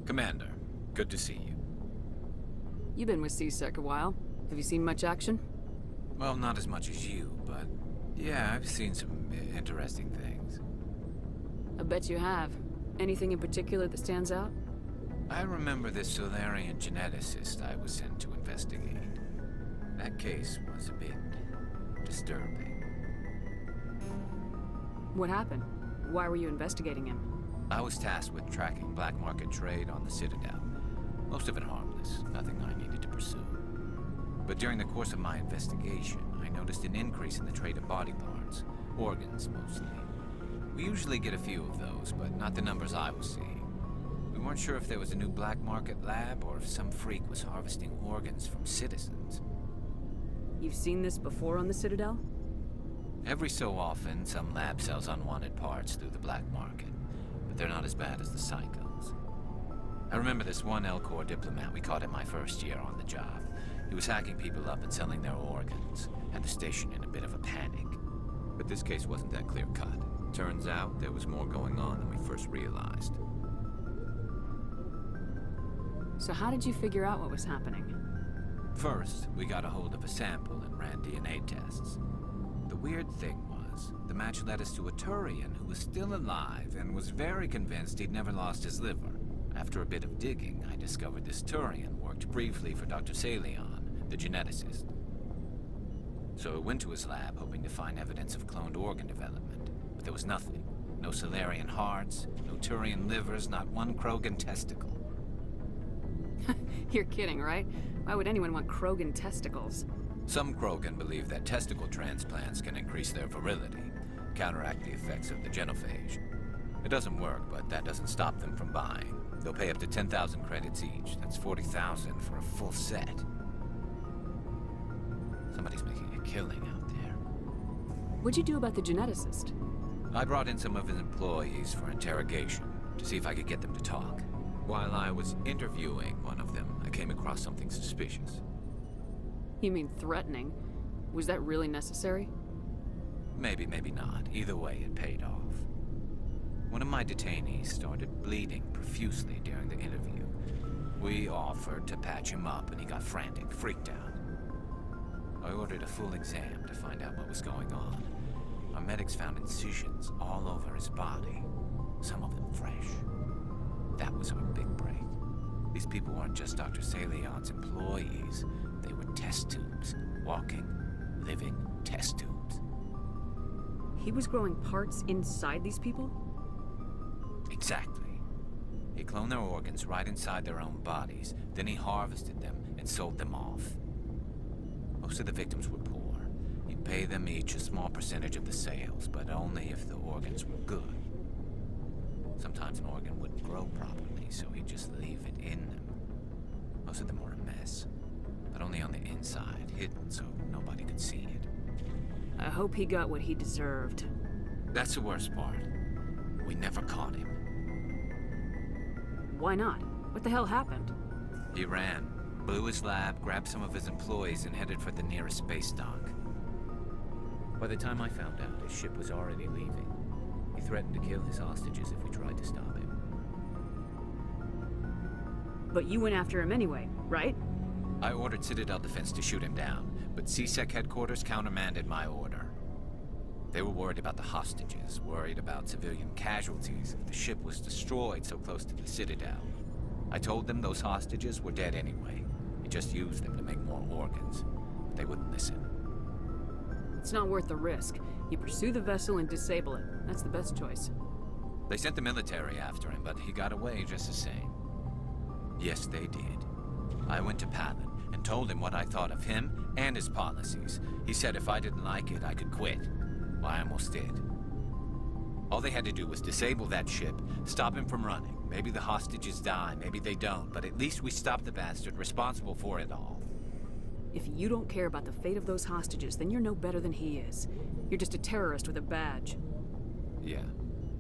Commander, good to see you. You've been with C-Sec a while. Have you seen much action? Well, not as much as you, but yeah, I've seen some interesting things. I bet you have. Anything in particular that stands out? I remember this Solarian geneticist I was sent to investigate. That case was a bit disturbing. What happened? Why were you investigating him? I was tasked with tracking black market trade on the Citadel. Most of it harmless, nothing I needed to pursue. But during the course of my investigation, I noticed an increase in the trade of body parts, organs mostly. We usually get a few of those, but not the numbers I was seeing. We weren't sure if there was a new black market lab or if some freak was harvesting organs from citizens. You've seen this before on the Citadel? Every so often, some lab sells unwanted parts through the black market, but they're not as bad as the psychos. I remember this one L-Corps diplomat we caught in my first year on the job. He was hacking people up and selling their organs, had the station in a bit of a panic. But this case wasn't that clear-cut. Turns out there was more going on than we first realized. So how did you figure out what was happening? First, we got a hold of a sample and ran DNA tests. The weird thing was, the match led us to a Turian who was still alive and was very convinced he'd never lost his liver. After a bit of digging, I discovered this Turian worked briefly for Dr. Salion, the geneticist. So I went to his lab hoping to find evidence of cloned organ development, but there was nothing. No Solarian hearts, no Turian livers, not one Krogan testicle. You're kidding, right? Why would anyone want Krogan testicles? Some Krogan believe that testicle transplants can increase their virility, counteract the effects of the genophage. It doesn't work, but that doesn't stop them from buying. They'll pay up to 10,000 credits each. That's 40,000 for a full set. Somebody's making a killing out there. What'd you do about the geneticist? I brought in some of his employees for interrogation to see if I could get them to talk. While I was interviewing one of them, I came across something suspicious. You mean threatening? Was that really necessary? Maybe, maybe not. Either way, it paid off. One of my detainees started bleeding profusely during the interview. We offered to patch him up, and he got frantic, freaked out. I ordered a full exam to find out what was going on. Our medics found incisions all over his body, some of them fresh. That was our big break. These people weren't just Dr. Salion's employees. They were test tubes. Walking, living test tubes. He was growing parts inside these people? Exactly. He cloned their organs right inside their own bodies. Then he harvested them and sold them off. Most of the victims were poor. He'd pay them each a small percentage of the sales, but only if the organs were good. Sometimes an organ wouldn't grow properly, so he'd just leave it in them. Most of them were a mess, but only on the inside, hidden so nobody could see it. I hope he got what he deserved. That's the worst part. We never caught him. Why not? What the hell happened? He ran, blew his lab, grabbed some of his employees, and headed for the nearest space dock. By the time I found out, his ship was already leaving. He threatened to kill his hostages if we tried to stop him. But you went after him anyway, right? I ordered Citadel Defense to shoot him down, but C-Sec headquarters countermanded my order. They were worried about the hostages, worried about civilian casualties if the ship was destroyed so close to the Citadel. I told them those hostages were dead anyway. He just used them to make more organs. But they wouldn't listen. It's not worth the risk. You pursue the vessel and disable it. That's the best choice. They sent the military after him, but he got away just the same. Yes, they did. I went to Palin and told him what I thought of him and his policies. He said if I didn't like it, I could quit. Well, I almost did. All they had to do was disable that ship, stop him from running. Maybe the hostages die, maybe they don't, but at least we stopped the bastard responsible for it all. If you don't care about the fate of those hostages, then you're no better than he is. You're just a terrorist with a badge. Yeah,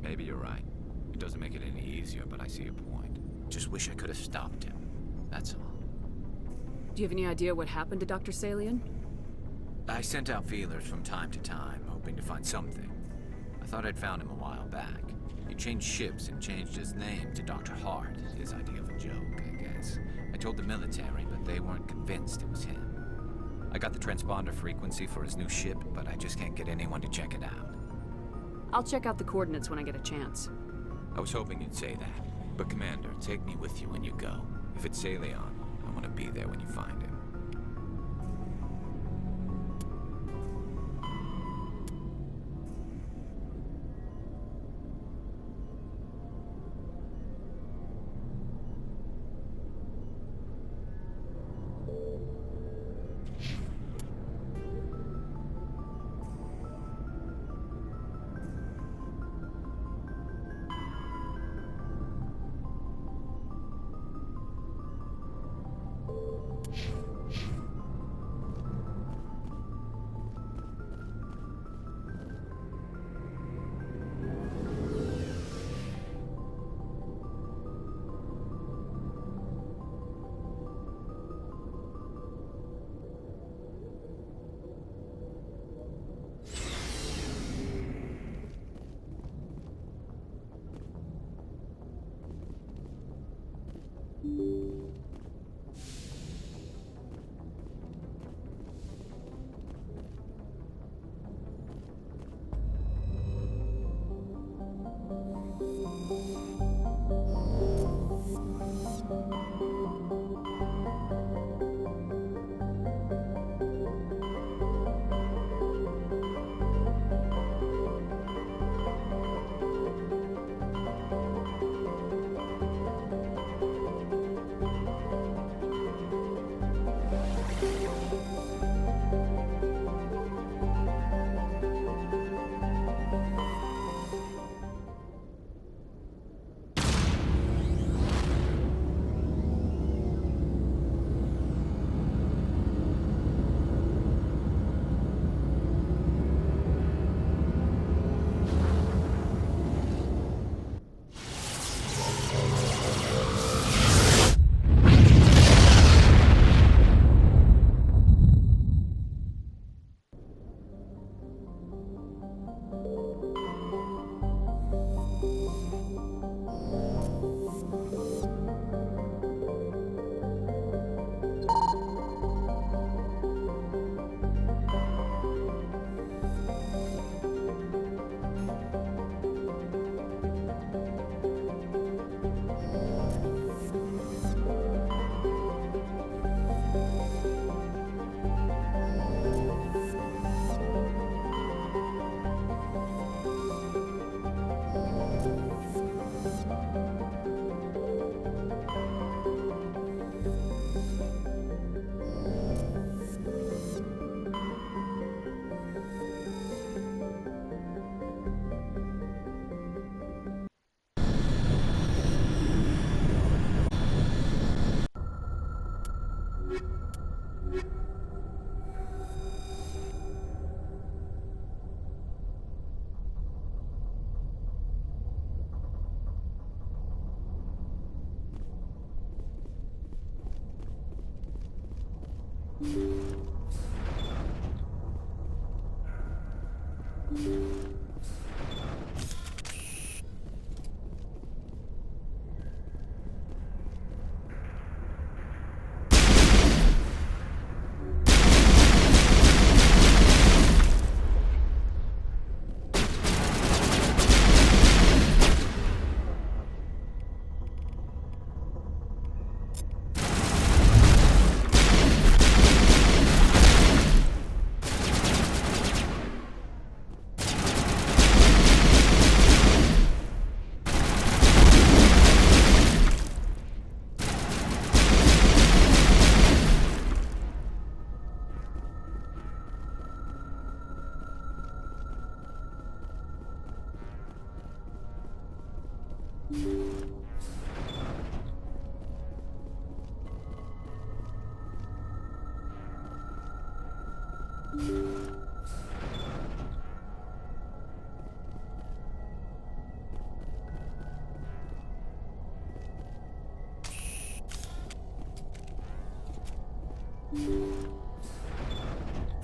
maybe you're right. It doesn't make it any easier, but I see your point. Just wish I could have stopped him. That's all. Do you have any idea what happened to Dr. Salion? I sent out feelers from time to time, hoping to find something. A thought I'd found him a while back. He changed ships and changed his name to Dr. Hart, his idea of a joke, I guess. I told the military, but they weren't convinced it was him. I got the transponder frequency for his new ship, but I just can't get anyone to check it out. I'll check out the coordinates when I get a chance. I was hoping you'd say that. But Commander, take me with you when you go. If it's Leon, I want to be there when you find him.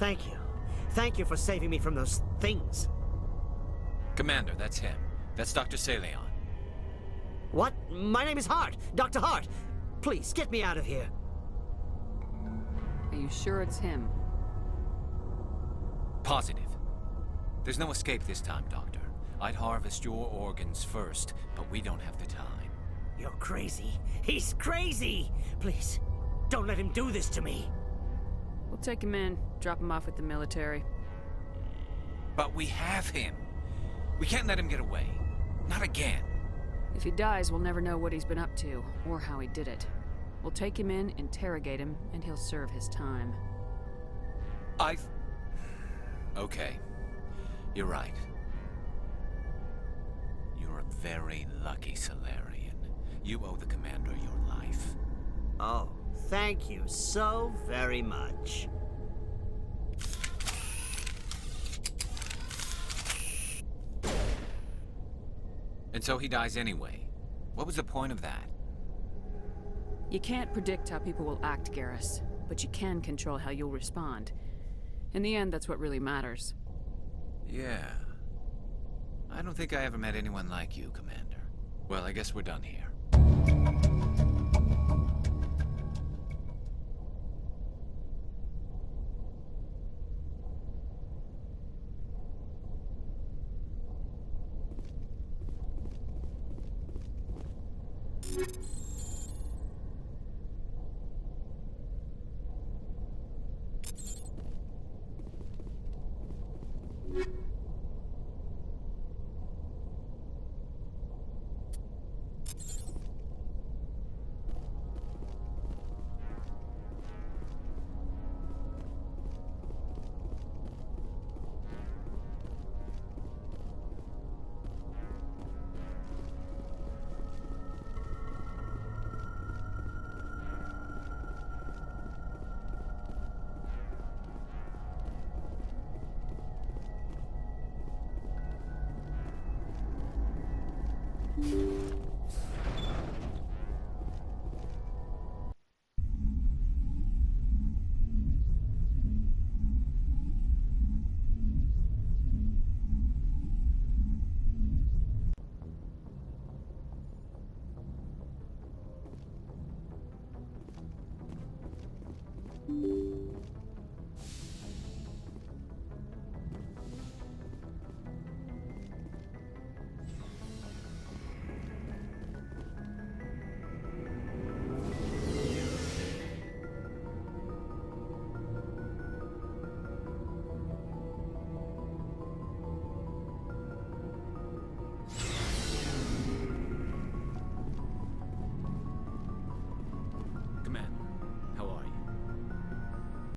Thank you. Thank you for saving me from those things. Commander, that's him. That's Dr. Saleon. What? My name is Hart. Dr. Hart. Please, get me out of here. Are you sure it's him? Positive. There's no escape this time, Doctor. I'd harvest your organs first, but we don't have the time. You're crazy. He's crazy! Please, don't let him do this to me. We'll take him in, drop him off with the military. But we have him. We can't let him get away. Not again. If he dies, we'll never know what he's been up to, or how he did it. We'll take him in, interrogate him, and he'll serve his time. Okay. You're right. You're a very lucky Solarian. You owe the Commander your life. Oh, thank you so very much. And so he dies anyway. What was the point of that? You can't predict how people will act, Garrus, but you can control how you'll respond. In the end, that's what really matters. Yeah. I don't think I ever met anyone like you, Commander. Well, I guess we're done here.